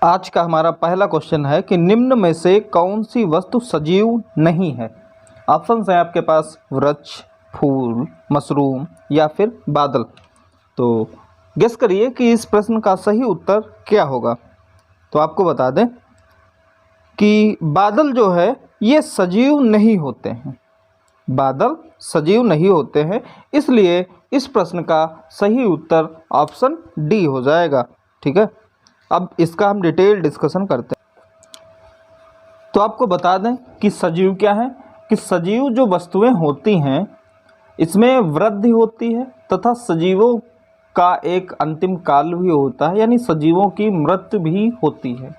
आज का हमारा पहला क्वेश्चन है कि निम्न में से कौन सी वस्तु सजीव नहीं है। ऑप्शन है आपके पास वृक्ष, फूल, मशरूम या फिर बादल। तो गेस करिए कि इस प्रश्न का सही उत्तर क्या होगा। तो आपको बता दें कि बादल जो है ये सजीव नहीं होते हैं। बादल सजीव नहीं होते हैं, इसलिए इस प्रश्न का सही उत्तर ऑप्शन डी हो जाएगा। ठीक है, अब इसका हम डिटेल डिस्कशन करते हैं। तो आपको बता दें कि सजीव क्या है, कि सजीव जो वस्तुएं होती हैं इसमें वृद्धि होती है तथा सजीवों का एक अंतिम काल भी होता है, यानी सजीवों की मृत्यु भी होती है।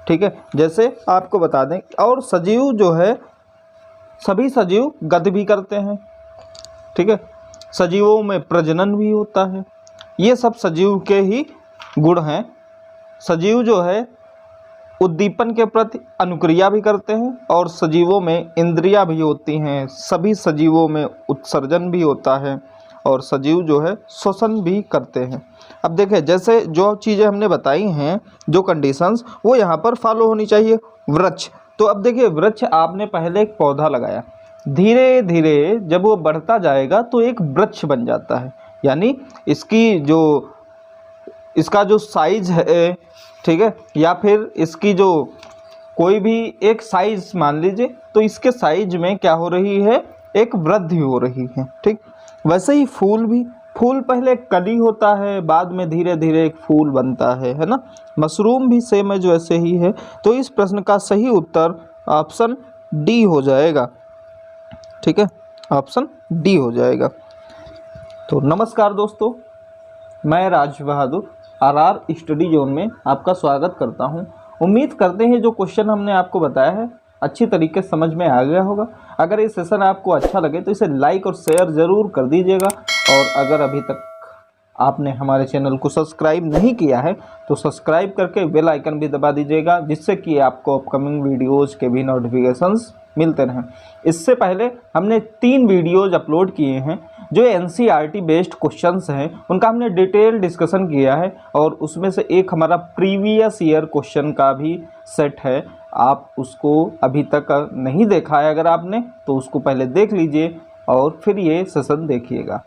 ठीक है, जैसे आपको बता दें, और सजीव जो है सभी सजीव गति भी करते हैं। ठीक है, सजीवों में प्रजनन भी होता है। ये सब सजीव के ही गुण हैं। सजीव जो है उद्दीपन के प्रति अनुक्रिया भी करते हैं और सजीवों में इंद्रियां भी होती हैं। सभी सजीवों में उत्सर्जन भी होता है और सजीव जो है श्वसन भी करते हैं। अब देखें, जैसे जो चीज़ें हमने बताई हैं, जो कंडीशंस, वो यहाँ पर फॉलो होनी चाहिए। वृक्ष, तो अब देखिए वृक्ष आपने पहले एक पौधा लगाया, धीरे धीरे जब वो बढ़ता जाएगा तो एक वृक्ष बन जाता है, यानी इसका जो साइज है, ठीक है, या फिर इसकी जो कोई भी एक साइज मान लीजिए, तो इसके साइज में क्या हो रही है, एक वृद्धि हो रही है। ठीक, वैसे ही फूल भी, फूल पहले कली होता है, बाद में धीरे धीरे एक फूल बनता है ना। मशरूम भी सेम है जो ऐसे ही है। तो इस प्रश्न का सही उत्तर ऑप्शन डी हो जाएगा। ठीक है, ऑप्शन डी हो जाएगा। तो नमस्कार दोस्तों, मैं Raj Bahadur RR study zone में आपका स्वागत करता हूं। उम्मीद करते हैं जो क्वेश्चन हमने आपको बताया है अच्छी तरीके से समझ में आ गया होगा। अगर ये सेशन आपको अच्छा लगे तो इसे लाइक और शेयर ज़रूर कर दीजिएगा, और अगर अभी तक आपने हमारे चैनल को सब्सक्राइब नहीं किया है तो सब्सक्राइब करके बेल आइकन भी दबा दीजिएगा, जिससे कि आपको अपकमिंग वीडियोज़ के भी नोटिफिकेशंस मिलते रहें। इससे पहले हमने 3 वीडियोज़ अपलोड किए हैं जो एनसीईआरटी बेस्ड क्वेश्चंस हैं, उनका हमने डिटेल डिस्कशन किया है, और उसमें से एक हमारा प्रीवियस ईयर क्वेश्चन का भी सेट है। आप उसको अभी तक नहीं देखा है, अगर आपने तो उसको पहले देख लीजिए और फिर ये सेशन देखिएगा।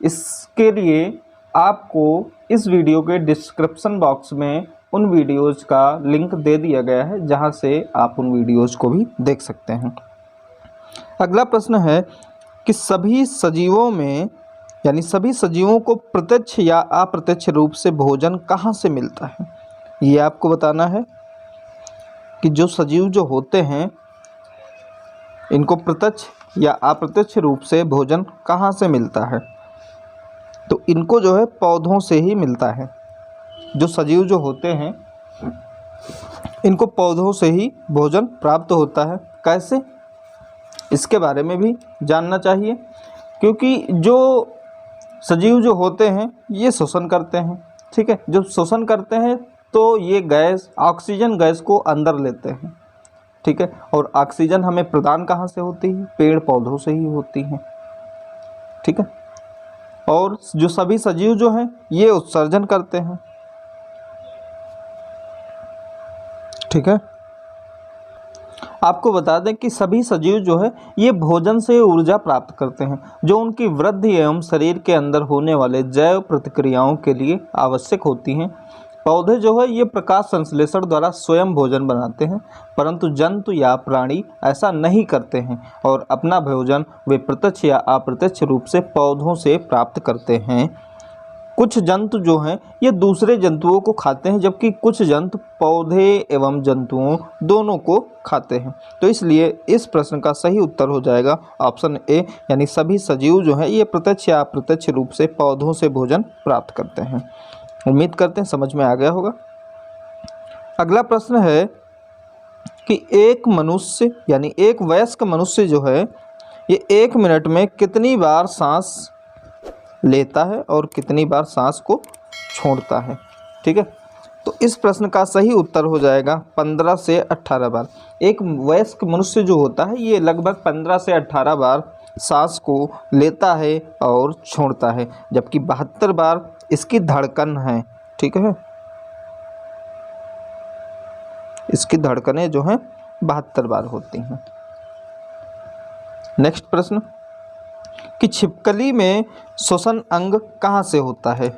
इसके लिए आपको इस वीडियो के डिस्क्रिप्शन बॉक्स में उन वीडियोज़ का लिंक दे दिया गया है, जहां से आप उन वीडियोज़ को भी देख सकते हैं। अगला प्रश्न है कि सभी सजीवों में, यानी सभी सजीवों को प्रत्यक्ष या अप्रत्यक्ष रूप से भोजन कहाँ से मिलता है। ये आपको बताना है कि जो सजीव जो होते हैं इनको प्रत्यक्ष या अप्रत्यक्ष रूप से भोजन कहाँ से मिलता है। तो इनको जो है पौधों से ही मिलता है। जो सजीव जो होते हैं इनको पौधों से ही भोजन प्राप्त होता है। कैसे, इसके बारे में भी जानना चाहिए, क्योंकि जो सजीव जो होते हैं ये श्वसन करते हैं। ठीक है, जब श्वसन करते हैं तो ये गैस, ऑक्सीजन गैस को अंदर लेते हैं। ठीक है, और ऑक्सीजन हमें प्रदान कहाँ से होती है, पेड़ पौधों से ही होती है। ठीक है, और जो सभी सजीव जो हैं ये उत्सर्जन करते हैं। ठीक है, आपको बता दें कि सभी सजीव जो है ये भोजन से ऊर्जा प्राप्त करते हैं, जो उनकी वृद्धि एवं शरीर के अंदर होने वाले जैव प्रतिक्रियाओं के लिए आवश्यक होती हैं। पौधे जो है ये प्रकाश संश्लेषण द्वारा स्वयं भोजन बनाते हैं, परंतु जंतु या प्राणी ऐसा नहीं करते हैं, और अपना भोजन वे प्रत्यक्ष या अप्रत्यक्ष रूप से पौधों से प्राप्त करते हैं। कुछ जंतु जो हैं ये दूसरे जंतुओं को खाते हैं, जबकि कुछ जंतु पौधे एवं जंतुओं दोनों को खाते हैं। तो इसलिए इस प्रश्न का सही उत्तर हो जाएगा ऑप्शन ए, यानी सभी सजीव जो हैं ये प्रत्यक्ष या अप्रत्यक्ष रूप से पौधों से भोजन प्राप्त करते हैं। उम्मीद करते हैं समझ में आ गया होगा। अगला प्रश्न है कि एक मनुष्य, यानी एक वयस्क मनुष्य जो है ये 1 मिनट में कितनी बार सांस लेता है और कितनी बार सांस को छोड़ता है। ठीक है, तो इस प्रश्न का सही उत्तर हो जाएगा 15 से 18 बार। एक वयस्क मनुष्य जो होता है ये लगभग 15 से 18 बार सांस को लेता है और छोड़ता है, जबकि 72 बार इसकी धड़कन है। ठीक है, इसकी धड़कनें जो हैं 72 बार होती हैं। नेक्स्ट प्रश्न कि छिपकली में श्वसन अंग कहाँ से होता है?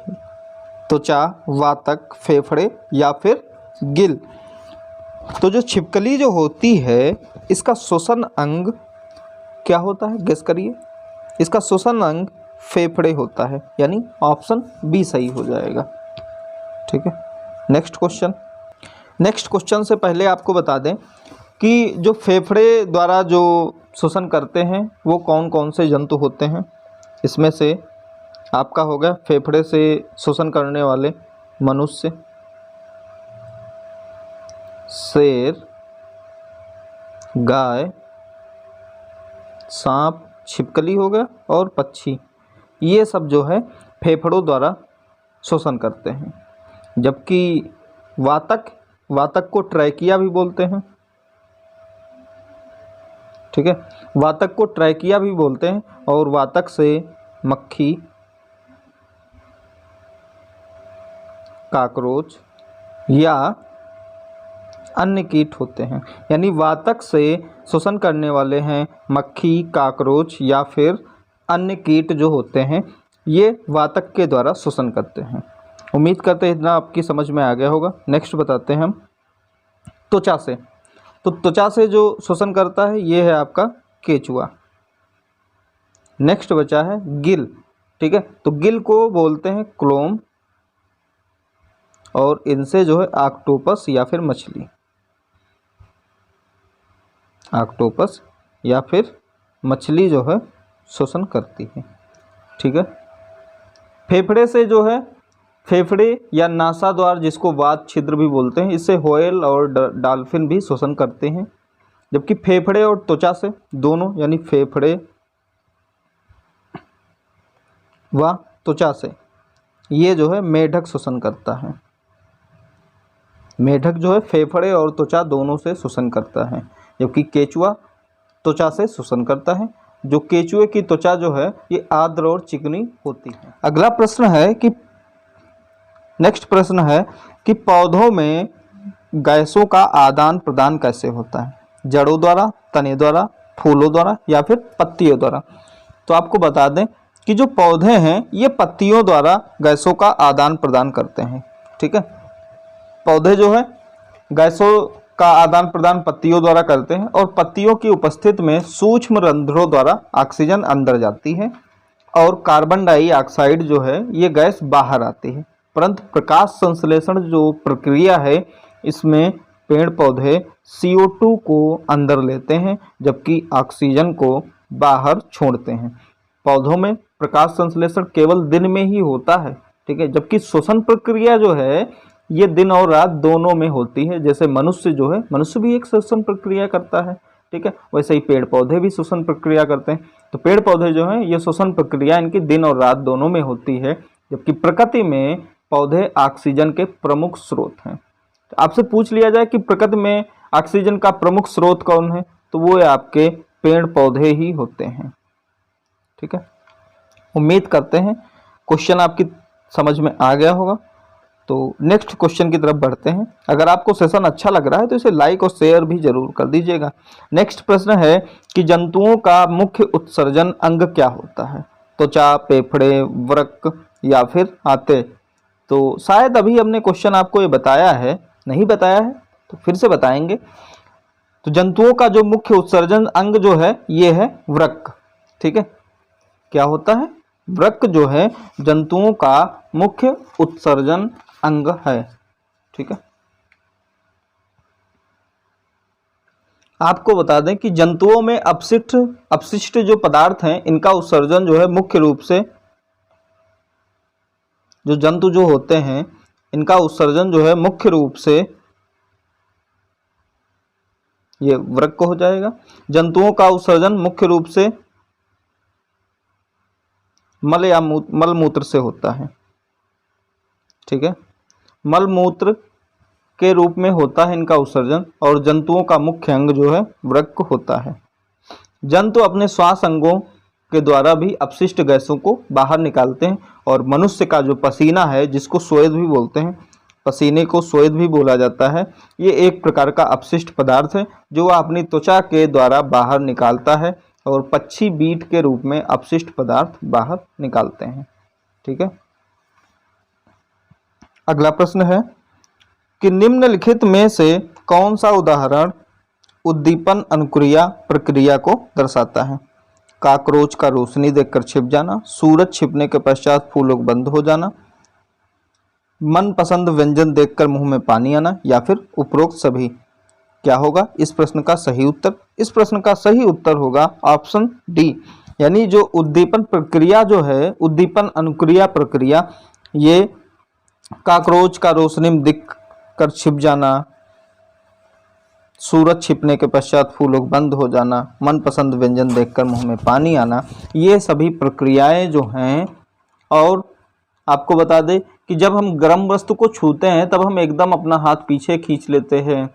त्वचा, वातक, फेफड़े या फिर गिल? तो जो छिपकली जो होती है इसका श्वसन अंग क्या होता है, गेस करिए। इसका श्वसन अंग फेफड़े होता है, यानी ऑप्शन बी सही हो जाएगा। ठीक है, नेक्स्ट क्वेश्चन से पहले आपको बता दें कि जो फेफड़े द्वारा जो श्वसन करते हैं वो कौन कौन से जंतु होते हैं। इसमें से आपका हो गया फेफड़े से श्वसन करने वाले मनुष्य, शेर, गाय, सांप, छिपकली हो गया और पक्षी। ये सब जो है फेफड़ों द्वारा श्वसन करते हैं। जबकि वातक को ट्रैकिया भी बोलते हैं। ठीक है, वातक को ट्रैकिया भी बोलते हैं और वातक से मक्खी, काकरोच या अन्य कीट होते हैं। यानी वातक से श्वसन करने वाले हैं मक्खी, काकरोच या फिर अन्य कीट जो होते हैं, ये वातक के द्वारा श्वसन करते हैं। उम्मीद करते हैं इतना आपकी समझ में आ गया होगा। नेक्स्ट बताते हैं हम त्वचा से। तो त्वचा से जो श्वसन करता है ये है आपका केचुआ। नेक्स्ट बचा है गिल। ठीक है, तो गिल को बोलते हैं क्लोम और इनसे जो है ऑक्टोपस या फिर मछली, ऑक्टोपस या फिर मछली जो है श्वसन करती है। ठीक है, फेफड़े से जो है फेफड़े या नासाद्वार जिसको वात छिद्र भी बोलते हैं, इससे व्हेल और डॉल्फिन भी श्वसन करते हैं। जबकि फेफड़े और त्वचा से दोनों, यानी फेफड़े व त्वचा से ये जो है मेढक श्वसन करता है। मेढक जो है फेफड़े और त्वचा दोनों से श्वसन करता है, जबकि केचुआ त्वचा से श्वसन करता है। जो केचुए की त्वचा जो है ये आर्द्र और चिकनी होती है। अगला प्रश्न है कि नेक्स्ट प्रश्न है कि पौधों में गैसों का आदान प्रदान कैसे होता है? जड़ों द्वारा, तने द्वारा, फूलों द्वारा या फिर पत्तियों द्वारा? तो आपको बता दें कि जो पौधे हैं ये पत्तियों द्वारा गैसों का आदान प्रदान करते हैं। ठीक है, पौधे जो है गैसों का आदान प्रदान पत्तियों द्वारा करते हैं और पत्तियों की उपस्थिति में सूक्ष्म रंध्रों द्वारा ऑक्सीजन अंदर जाती है और कार्बन डाइऑक्साइड जो है ये गैस बाहर आती है। परंतु प्रकाश संश्लेषण जो प्रक्रिया है इसमें पेड़ पौधे CO2 को अंदर लेते हैं जबकि ऑक्सीजन को बाहर छोड़ते हैं। पौधों में प्रकाश संश्लेषण केवल दिन में ही होता है। ठीक है, जबकि श्वसन प्रक्रिया जो है ये दिन और रात दोनों में होती है। जैसे मनुष्य जो है, मनुष्य भी एक श्वसन प्रक्रिया करता है। ठीक है, वैसे ही पेड़ पौधे भी श्वसन प्रक्रिया करते हैं। तो पेड़ पौधे जो हैं ये श्वसन प्रक्रिया इनकी दिन और रात दोनों में होती है, जबकि प्रकृति में पौधे ऑक्सीजन के प्रमुख स्रोत हैं। तो आपसे पूछ लिया जाए कि प्रकृति में ऑक्सीजन का प्रमुख स्रोत कौन है, तो वो आपके पेड़ पौधे ही होते हैं। ठीक है, उम्मीद करते हैं क्वेश्चन आपकी समझ में आ गया होगा। तो नेक्स्ट क्वेश्चन की तरफ बढ़ते हैं। अगर आपको सेशन अच्छा लग रहा है तो इसे लाइक और शेयर भी जरूर कर दीजिएगा। नेक्स्ट प्रश्न है कि जंतुओं का मुख्य उत्सर्जन अंग क्या होता है? त्वचा, फेफड़े, वृक्क या फिर आंतें? तो शायद अभी हमने क्वेश्चन आपको ये बताया है, नहीं बताया है तो फिर से बताएंगे। तो जंतुओं का जो मुख्य उत्सर्जन अंग जो है ये है वृक्क। ठीक है, क्या होता है? वृक्क जो है जंतुओं का मुख्य उत्सर्जन अंग है। ठीक है, आपको बता दें कि जंतुओं में अपशिष्ट जो पदार्थ हैं इनका उत्सर्जन जो है मुख्य रूप से, जो जंतु जो होते हैं इनका उत्सर्जन जो है मुख्य रूप से ये वृक्क हो जाएगा। जंतुओं का उत्सर्जन मुख्य रूप से मल या मल मूत्र से होता है। ठीक है, मल मूत्र के रूप में होता है इनका उत्सर्जन और जंतुओं का मुख्य अंग जो है वृक्क होता है। जंतु अपने श्वास अंगों के द्वारा भी अपशिष्ट गैसों को बाहर निकालते हैं और मनुष्य का जो पसीना है जिसको स्वेद भी बोलते हैं, पसीने को स्वेद भी बोला जाता है। ये एक प्रकार का अपशिष्ट पदार्थ है जो वह अपनी त्वचा के द्वारा बाहर निकालता है और पक्षी बीट के रूप में अपशिष्ट पदार्थ बाहर निकालते हैं। ठीक है, अगला प्रश्न है कि निम्नलिखित में से कौन सा उदाहरण उद्दीपन अनुक्रिया प्रक्रिया को दर्शाता है? काकरोच का रोशनी देखकर छिप जाना, सूरज छिपने के पश्चात फूलों बंद हो जाना, मनपसंद व्यंजन देखकर मुंह में पानी आना, या फिर उपरोक्त सभी। क्या होगा इस प्रश्न का सही उत्तर? इस प्रश्न का सही उत्तर होगा ऑप्शन डी, यानी जो उद्दीपन प्रक्रिया जो है, उद्दीपन अनुक्रिया प्रक्रिया, ये काकरोच का रोशनी में दिख कर छिप जाना, सूरज छिपने के पश्चात फूलों बंद हो जाना, मनपसंद व्यंजन देखकर मुंह में पानी आना, ये सभी प्रक्रियाएं जो हैं। और आपको बता दें कि जब हम गर्म वस्तु को छूते हैं तब हम एकदम अपना हाथ पीछे खींच लेते हैं,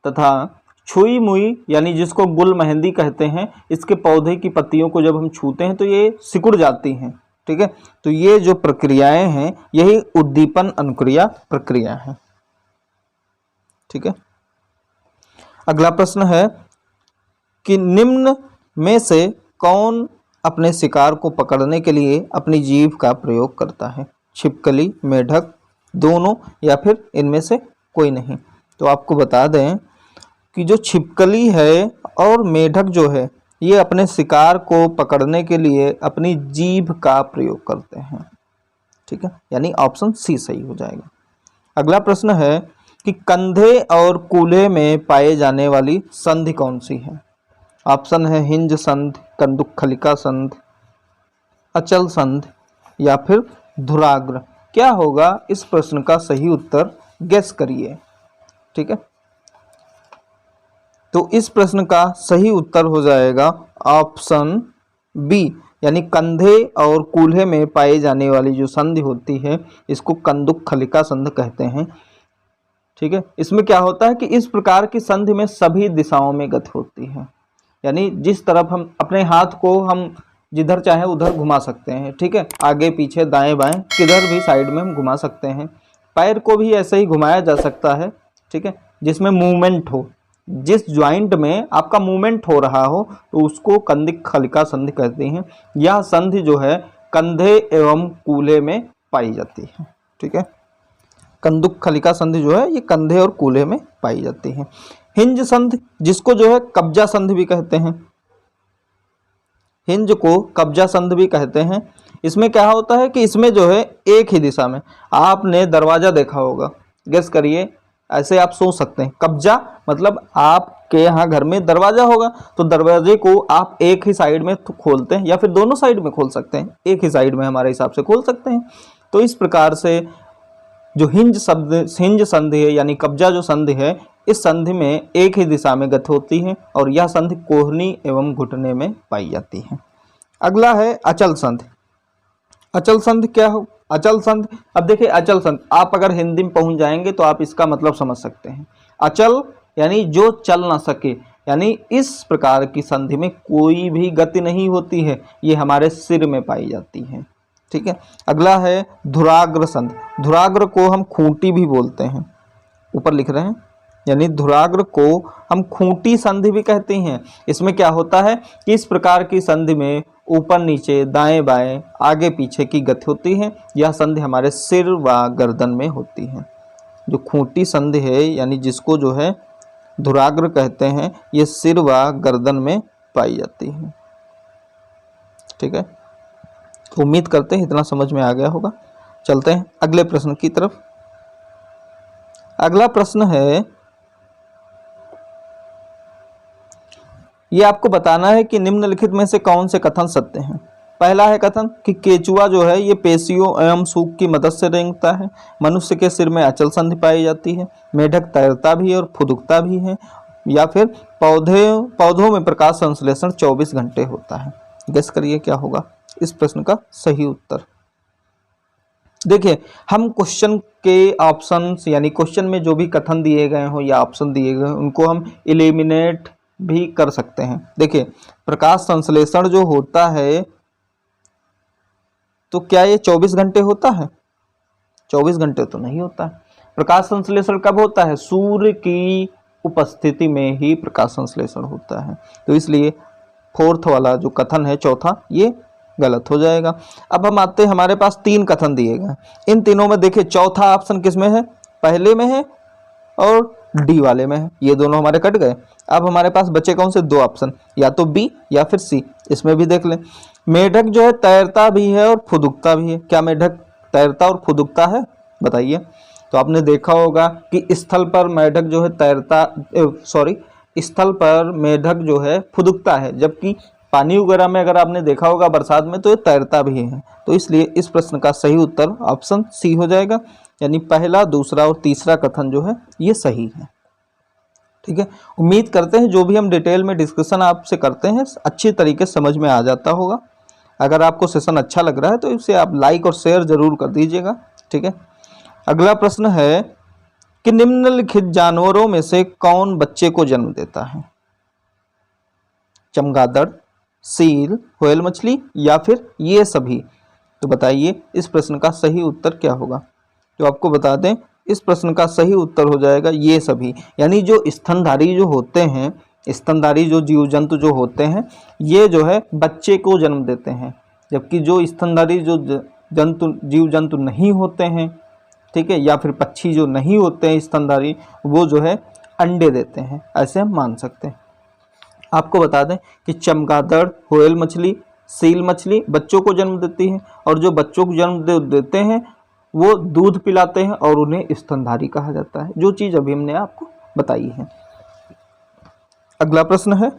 तथा छुई मुई यानी जिसको गुल मेहंदी कहते हैं, इसके पौधे की पत्तियों को जब हम छूते हैं तो ये सिकुड़ जाती हैं। ठीक है, तो ये जो प्रक्रियाएं हैं यही उद्दीपन अनुक्रिया प्रक्रिया है। ठीक है, अगला प्रश्न है कि निम्न में से कौन अपने शिकार को पकड़ने के लिए अपनी जीभ का प्रयोग करता है? छिपकली, मेढक, दोनों, या फिर इनमें से कोई नहीं। तो आपको बता दें कि जो छिपकली है और मेढक जो है ये अपने शिकार को पकड़ने के लिए अपनी जीभ का प्रयोग करते हैं। ठीक है, यानी ऑप्शन सी सही हो जाएगा। अगला प्रश्न है कि कंधे और कूल्हे में पाए जाने वाली संधि कौन सी है? ऑप्शन है हिंज संधि, कंदुकखलिका संधि, अचल संधि, या फिर धुराग्र। क्या होगा इस प्रश्न का सही उत्तर? गेस करिए। ठीक है, तो इस प्रश्न का सही उत्तर हो जाएगा ऑप्शन बी, यानी कंधे और कूल्हे में पाई जाने वाली जो संधि होती है इसको कंदुकखलिका संधि कहते हैं। ठीक है, इसमें क्या होता है कि इस प्रकार की संधि में सभी दिशाओं में गति होती है, यानी जिस तरफ हम अपने हाथ को हम जिधर चाहे उधर घुमा सकते हैं। ठीक है, आगे पीछे दाएं बाएं किधर भी साइड में हम घुमा सकते हैं। पैर को भी ऐसे ही घुमाया जा सकता है। ठीक है, जिसमें मूवमेंट हो, जिस ज्वाइंट में आपका मूवमेंट हो रहा हो तो उसको कंदुकखलिका संधि कहते हैं। यह संधि जो है कंधे एवं कूल्हे में पाई जाती है। ठीक है, कंदुकखलिका संधि जो है ये कंधे और कूल्हे में पाई जाती है। हिंज संधि, जिसको जो है कब्जा संधि भी कहते हैं, हिंज को कब्जा संधि भी कहते हैं। इसमें क्या होता है कि इसमें जो है एक ही दिशा में, आपने दरवाजा देखा होगा, गेस करिए, ऐसे आप सोच सकते हैं। कब्जा मतलब आपके यहाँ घर में दरवाजा होगा तो दरवाजे को आप एक ही साइड में खोलते हैं या फिर दोनों साइड में खोल सकते हैं, एक ही साइड में हमारे हिसाब से खोल सकते हैं। तो इस प्रकार से जो हिंज संधि है यानी कब्जा जो संधि है, इस संधि में एक ही दिशा में गति होती है और यह संधि कोहनी एवं घुटने में पाई जाती है। अगला है अचल संधि। अचल संधि क्या हो? अचल संधि, अब देखिए अचल संधि आप अगर हिंदी में पहुंच जाएंगे तो आप इसका मतलब समझ सकते हैं। अचल यानी जो चल ना सके, यानी इस प्रकार की संधि में कोई भी गति नहीं होती है, ये हमारे सिर में पाई जाती है। ठीक है, अगला है धुराग्र संधि। धुराग्र को हम खूंटी भी बोलते हैं, ऊपर लिख रहे हैं, यानी धुराग्र को हम खूंटी संधि भी कहते हैं। इसमें क्या होता है कि इस प्रकार की संधि में ऊपर नीचे दाएं बाएं आगे पीछे की गति होती है। यह संधि हमारे सिर व गर्दन में होती है। जो खूंटी संधि है यानी जिसको जो है धुराग्र कहते हैं, ये सिर व गर्दन में पाई जाती है। ठीक है, उम्मीद करते हैं इतना समझ में आ गया होगा। चलते हैं अगले प्रश्न की तरफ। अगला प्रश्न है, ये आपको बताना है कि निम्नलिखित में से कौन से कथन सत्य हैं। पहला है कथन कि केचुआ जो है ये पेशियों एवं सूख की मदद से रेंगता है। मनुष्य के सिर में अचल संधि पाई जाती है। मेढक तैरता भी है और फुदकता भी है। या फिर पौधों में प्रकाश संश्लेषण 24 घंटे होता है। गेस करिए क्या होगा इस प्रश्न का सही उत्तर। देखिए, हम क्वेश्चन के ऑप्शंस यानी क्वेश्चन में जो भी कथन दिए गए हो या ऑप्शन दिए गए उनको हम एलिमिनेट भी कर सकते हैं। देखिए, प्रकाश संश्लेषण जो होता है तो क्या ये 24 घंटे होता है? 24 घंटे तो नहीं होता है। प्रकाश संश्लेषण कब होता है? सूर्य की उपस्थिति में ही प्रकाश संश्लेषण होता है। तो इसलिए फोर्थ वाला जो कथन है चौथा, ये गलत हो जाएगा। अब हम आते हैं, हमारे पास 3 कथन दिए गए, इन तीनों में देखिए चौथा ऑप्शन किस में है? पहले में है और डी वाले में है, ये दोनों हमारे कट गए। अब हमारे पास बचे कौन से? 2 ऑप्शन, या तो बी या फिर सी। इसमें भी देख लें, मेढक जो है तैरता भी है और फुदकता भी है। क्या मेढक तैरता और फुदकता है? बताइए। तो आपने देखा होगा कि स्थल पर मेढक जो है तैरता, स्थल पर मेढक जो है फुदकता है, जबकि पानी वगैरह में अगर आपने देखा होगा बरसात में तो ये तैरता भी है। तो इसलिए इस प्रश्न का सही उत्तर ऑप्शन सी हो जाएगा, यानी पहला, दूसरा और तीसरा कथन जो है ये सही है। ठीक है, उम्मीद करते हैं जो भी हम डिटेल में डिस्कशन आपसे करते हैं अच्छी तरीके से समझ में आ जाता होगा। अगर आपको सेशन अच्छा लग रहा है तो इसे आप लाइक और शेयर जरूर कर दीजिएगा। ठीक है, अगला प्रश्न है कि निम्नलिखित जानवरों में से कौन बच्चे को जन्म देता है? चमगादड़, सील, व्हेल मछली या फिर ये सभी? तो बताइए इस प्रश्न का सही उत्तर क्या होगा? तो आपको बता दें, इस प्रश्न का सही उत्तर हो जाएगा ये सभी, यानी जो स्तनधारी जो होते हैं, स्तनधारी जो जीव जंतु जो होते हैं, ये जो है बच्चे को जन्म देते हैं, जबकि जो स्तनधारी जो जंतु जीव जंतु नहीं होते हैं, ठीक है, या फिर पक्षी जो नहीं होते हैं स्तनधारी, वो जो है अंडे देते हैं, ऐसे हम मान सकते हैं। आपको बता दें कि चमगादड़, व्हेल मछली, सील मछली बच्चों को जन्म देती है, और जो बच्चों को जन्म देते हैं वो दूध पिलाते हैं और उन्हें स्तनधारी कहा जाता है, जो चीज़ अभी हमने आपको बताई है। अगला प्रश्न है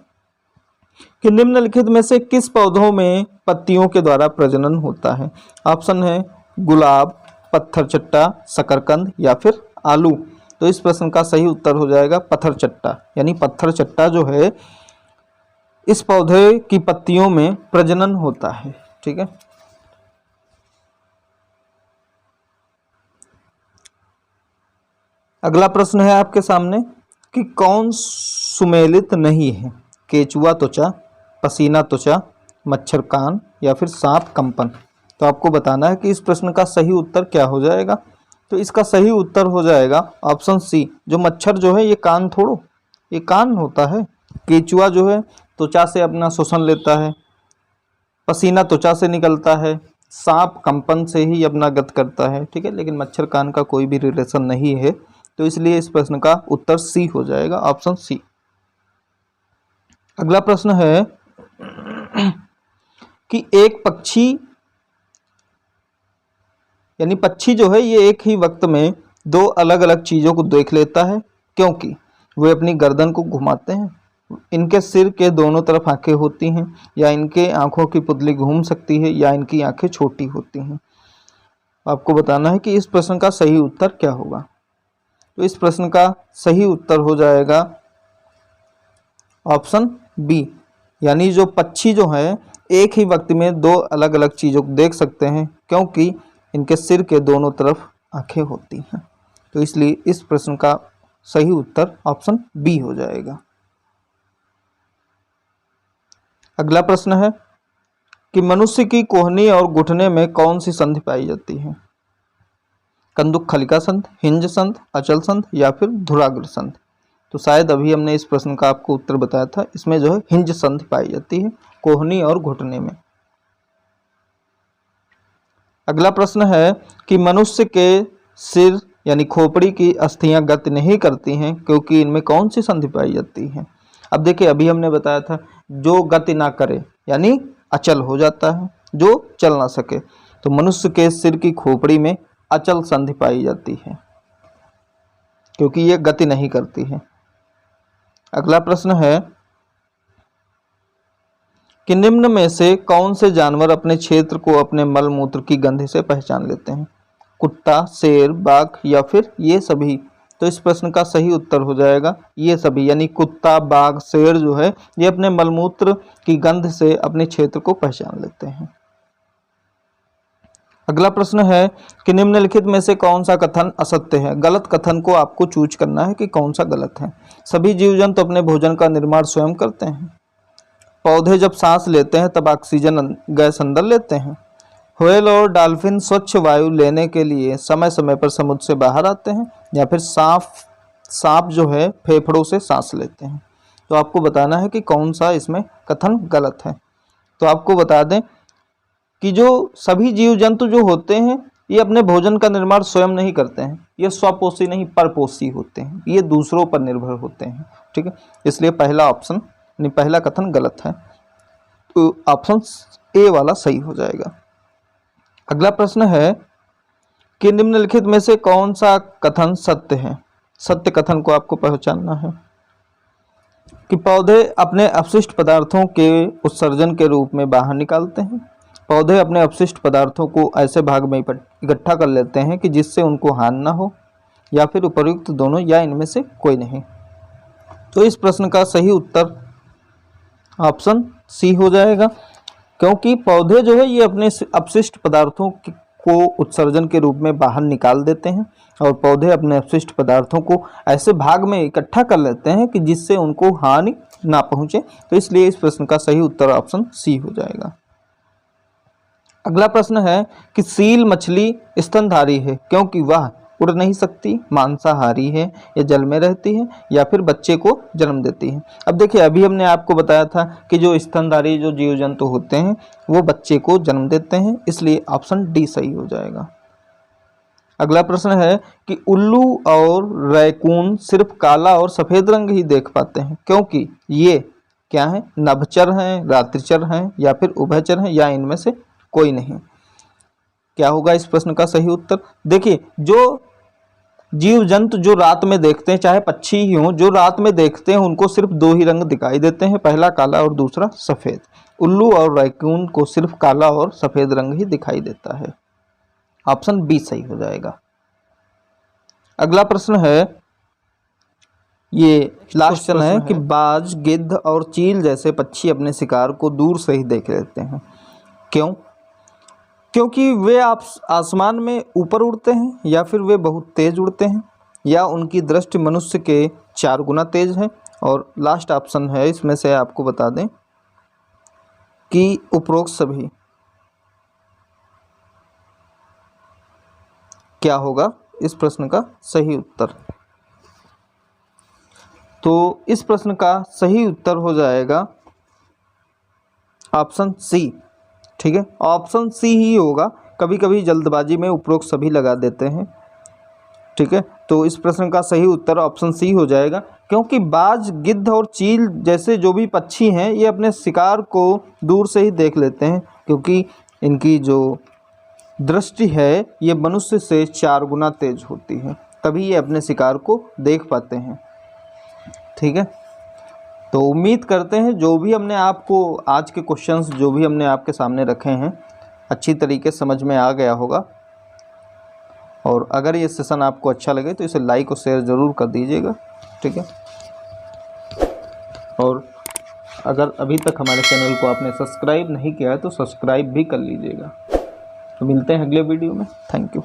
कि निम्नलिखित में से किस पौधों में पत्तियों के द्वारा प्रजनन होता है? ऑप्शन है गुलाब, पत्थर चट्टा, शकरकंद या फिर आलू। तो इस प्रश्न का सही उत्तर हो जाएगा पत्थर चट्टा, यानी पत्थर चट्टा जो है इस पौधे की पत्तियों में प्रजनन होता है। ठीक है, अगला प्रश्न है आपके सामने कि कौन सुमेलित नहीं है? केचुआ त्वचा, पसीना त्वचा, मच्छर कान या फिर सांप कंपन। तो आपको बताना है कि इस प्रश्न का सही उत्तर क्या हो जाएगा। तो इसका सही उत्तर हो जाएगा ऑप्शन सी, जो मच्छर जो है ये कान थोड़ो, ये कान होता है। केचुआ जो है त्वचा से अपना शोषण लेता है, पसीना त्वचा से निकलता है, सांप कंपन से ही अपना गत करता है। ठीक है, लेकिन मच्छर कान का कोई भी रिलेशन नहीं है, तो इसलिए इस प्रश्न का उत्तर सी हो जाएगा, ऑप्शन सी। अगला प्रश्न है कि एक पक्षी, यानी पक्षी जो है ये एक ही वक्त में 2 अलग अलग चीजों को देख लेता है, क्योंकि वे अपनी गर्दन को घुमाते हैं, इनके सिर के दोनों तरफ आंखें होती हैं, या इनके आंखों की पुतली घूम सकती है, या इनकी आंखें छोटी होती हैं। आपको बताना है कि इस प्रश्न का सही उत्तर क्या होगा। तो इस प्रश्न का सही उत्तर हो जाएगा ऑप्शन बी, यानी जो पक्षी जो है एक ही वक्त में 2 अलग अलग चीज़ों को देख सकते हैं, क्योंकि इनके सिर के दोनों तरफ आंखें होती हैं। तो इसलिए इस प्रश्न का सही उत्तर ऑप्शन बी हो जाएगा। अगला प्रश्न है कि मनुष्य की कोहनी और घुटने में कौन सी संधि पाई जाती है? कंदुक खलिका संध, हिंज संध, अचल संध या फिर धुराग्र संध। तो शायद अभी हमने इस प्रश्न का आपको उत्तर बताया था, इसमें जो है हिंज संध पाई जाती है कोहनी और घुटने में। अगला प्रश्न है कि मनुष्य के सिर यानी खोपड़ी की अस्थियां गति नहीं करती हैं, क्योंकि इनमें कौन सी संधि पाई जाती है? अब देखिए, अभी हमने बताया था जो गति ना करे यानी अचल हो जाता है, जो चल ना सके। तो मनुष्य के सिर की खोपड़ी में अचल संधि पाई जाती है, क्योंकि ये गति नहीं करती है। अगला प्रश्न है कि निम्न में से कौन से जानवर अपने क्षेत्र को अपने मल मूत्र की गंध से पहचान लेते हैं? कुत्ता, शेर, बाघ या फिर ये सभी। तो इस प्रश्न का सही उत्तर हो जाएगा ये सभी, यानी कुत्ता, बाघ, शेर जो है ये अपने मलमूत्र की गंध से अपने क्षेत्र को पहचान लेते हैं। अगला प्रश्न है कि निम्नलिखित में से कौन सा कथन असत्य है? गलत कथन को आपको चूज करना है कि कौन सा गलत है। सभी जीव जंतु अपने भोजन का निर्माण स्वयं करते हैं। पौधे जब सांस लेते हैं तब ऑक्सीजन गैस अंदर लेते हैं। व्हेल और डॉल्फिन स्वच्छ वायु लेने के लिए समय समय पर समुद्र से बाहर आते हैं। या फिर सांप जो है फेफड़ों से सांस लेते हैं। तो आपको बताना है कि कौन सा इसमें कथन गलत है। तो आपको बता दें कि जो सभी जीव जंतु जो होते हैं ये अपने भोजन का निर्माण स्वयं नहीं करते हैं, ये स्वपोषी नहीं परपोषी होते हैं, ये दूसरों पर निर्भर होते हैं। ठीक है, इसलिए पहला ऑप्शन यानी पहला कथन गलत है, तो ऑप्शन ए वाला सही हो जाएगा। अगला प्रश्न है कि निम्नलिखित में से कौन सा कथन सत्य है। सत्य कथन को आपको पहचानना है कि पौधे अपने अपशिष्ट पदार्थों के उत्सर्जन के रूप में बाहर निकालते हैं। पौधे अपने अपशिष्ट पदार्थों को ऐसे भाग में इकट्ठा कर लेते हैं कि जिससे उनको हानि न हो, या फिर उपर्युक्त दोनों, या इनमें से कोई नहीं। तो इस प्रश्न का सही उत्तर ऑप्शन सी हो जाएगा, क्योंकि पौधे जो है ये अपने अपशिष्ट पदार्थों को उत्सर्जन के रूप में बाहर निकाल देते हैं, और पौधे अपने अपशिष्ट पदार्थों को ऐसे भाग में इकट्ठा कर लेते हैं कि जिससे उनको हानि ना पहुंचे। तो इसलिए इस प्रश्न का सही उत्तर ऑप्शन सी हो जाएगा। अगला प्रश्न है कि सील मछली स्तनधारी है क्योंकि वह उड़ नहीं सकती, मांसाहारी है, या जल में रहती है, या फिर बच्चे को जन्म देती है। अब देखिए, अभी हमने आपको बताया था कि जो स्तनधारी जो जीव जंतु होते हैं वो बच्चे को जन्म देते हैं, इसलिए ऑप्शन डी सही हो जाएगा। अगला प्रश्न है कि उल्लू और रैकून सिर्फ काला और सफ़ेद रंग ही देख पाते हैं क्योंकि ये क्या है, नभचर हैं, रात्रिचर हैं, या फिर उभयचर हैं, या इनमें से कोई नहीं। क्या होगा इस प्रश्न का सही उत्तर? देखिए, जो जीव जंतु जो रात में देखते हैं, चाहे पक्षी ही हों, जो रात में देखते हैं उनको सिर्फ दो ही रंग दिखाई देते हैं, पहला काला और दूसरा सफ़ेद। उल्लू और रैकून को सिर्फ काला और सफ़ेद रंग ही दिखाई देता है। ऑप्शन बी सही हो जाएगा। अगला प्रश्न है, ये लास्ट प्रश्न है कि बाज, गिद्ध और चील जैसे पक्षी अपने शिकार को दूर से ही देख लेते हैं। क्यों? क्योंकि वे आसमान में ऊपर उड़ते हैं, या फिर वे बहुत तेज उड़ते हैं, या उनकी दृष्टि मनुष्य के 4 गुना तेज है। और लास्ट ऑप्शन है इसमें से आपको बता दें कि उपरोक्त सभी। क्या होगा इस प्रश्न का सही उत्तर? तो इस प्रश्न का सही उत्तर हो जाएगा ऑप्शन सी। ठीक है, ऑप्शन सी ही होगा। कभी कभी जल्दबाजी में उपरोक्त सभी लगा देते हैं। ठीक है, तो इस प्रश्न का सही उत्तर ऑप्शन सी हो जाएगा, क्योंकि बाज, गिद्ध और चील जैसे जो भी पक्षी हैं ये अपने शिकार को दूर से ही देख लेते हैं, क्योंकि इनकी जो दृष्टि है ये मनुष्य से 4 गुना तेज होती है, तभी ये अपने शिकार को देख पाते हैं। ठीक है, तो उम्मीद करते हैं जो भी हमने आपको आज के क्वेश्चंस जो भी हमने आपके सामने रखे हैं अच्छी तरीके से समझ में आ गया होगा। और अगर ये सेशन आपको अच्छा लगे तो इसे लाइक और शेयर ज़रूर कर दीजिएगा। ठीक है, और अगर अभी तक हमारे चैनल को आपने सब्सक्राइब नहीं किया है तो सब्सक्राइब भी कर लीजिएगा। तो मिलते हैं अगले वीडियो में। Thank you.